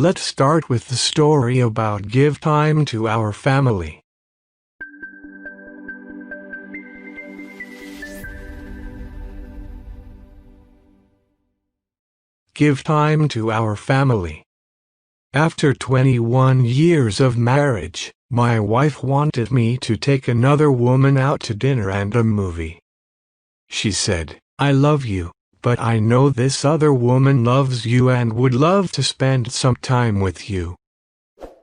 Let's start with the story about give time to our family. Give time to our family. After 21 years of marriage, my wife wanted me to take another woman out to dinner and a movie. She said, "I love you, but I know this other woman loves you and would love to spend some time with you."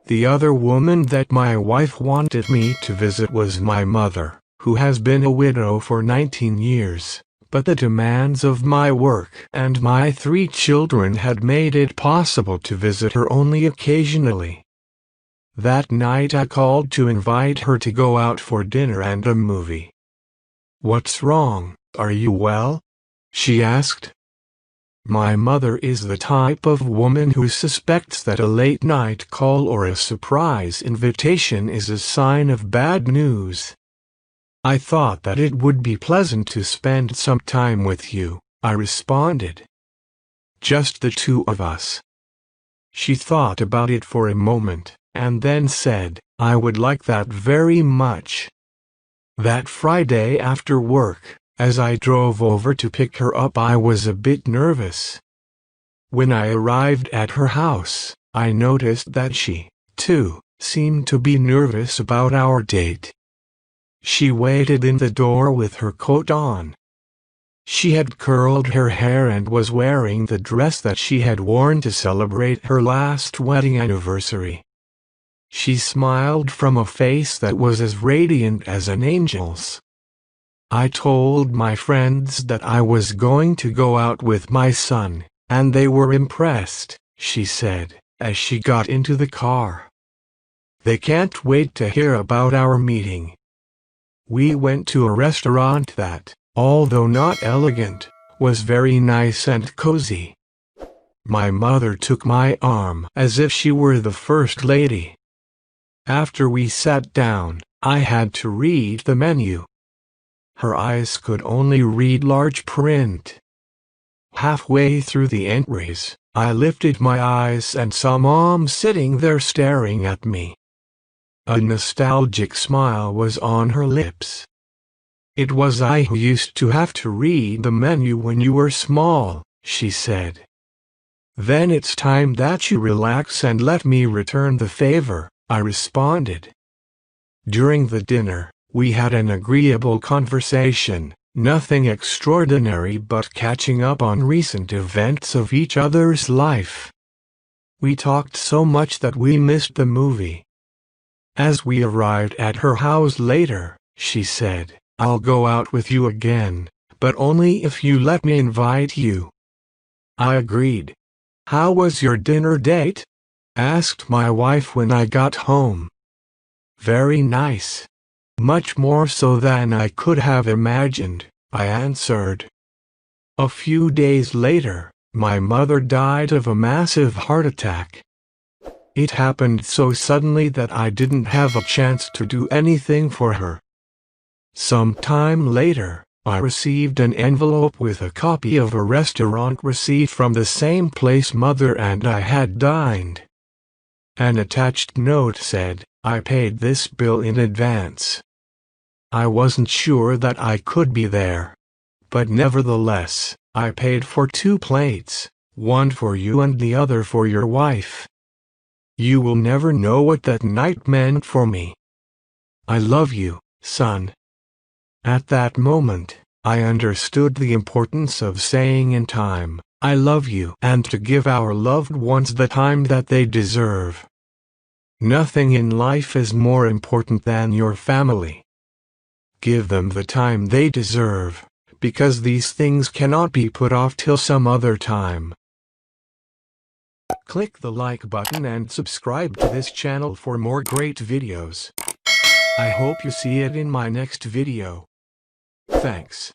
The other woman that my wife wanted me to visit was my mother, who has been a widow for 19 years. But the demands of my work and my 3 children had made it possible to visit her only occasionally. That night I called to invite her to go out for dinner and a movie. "What's wrong? Are you well?" she asked. My mother is the type of woman who suspects that a late-night call or a surprise invitation is a sign of bad news. "I thought that it would be pleasant to spend some time with you," I responded. "Just the 2 of us." She thought about it for a moment, and then said, "I would like that very much." That Friday after work, as I drove over to pick her up, I was a bit nervous. When I arrived at her house, I noticed that she, too, seemed to be nervous about our date. She waited in the door with her coat on. She had curled her hair and was wearing the dress that she had worn to celebrate her last wedding anniversary. She smiled from a face that was as radiant as an angel's. I told my friends that I was going to go out with my son, and they were impressed, she said, as she got into the car. "They can't wait to hear about our meeting." We went to a restaurant that, although not elegant, was very nice and cozy. My mother took my arm as if she were the first lady. After we sat down, I had to read the menu. Her eyes could only read large print. Halfway through the entries, I lifted my eyes and saw Mom sitting there staring at me. A nostalgic smile was on her lips. "It was I who used to have to read the menu when you were small," she said. "Then it's time that you relax and let me return the favor," I responded. During the dinner, we had an agreeable conversation, nothing extraordinary but catching up on recent events of each other's life. We talked so much that we missed the movie. As we arrived at her house later, she said, "I'll go out with you again, but only if you let me invite you." I agreed. "How was your dinner date?" asked my wife when I got home. "Very nice. Much more so than I could have imagined," I answered. A few days later, my mother died of a massive heart attack. It happened so suddenly that I didn't have a chance to do anything for her. Some time later, I received an envelope with a copy of a restaurant receipt from the same place Mother and I had dined. An attached note said, "I paid this bill in advance." I wasn't sure that I could be there. But nevertheless, I paid for 2 plates, one for you and the other for your wife. You will never know what that night meant for me. I love you, son. At that moment, I understood the importance of saying in time, "I love you," and to give our loved ones the time that they deserve. Nothing in life is more important than your family. Give them the time they deserve, because these things cannot be put off till some other time. Click the like button and subscribe to this channel for more great videos. I hope you see it in my next video. Thanks.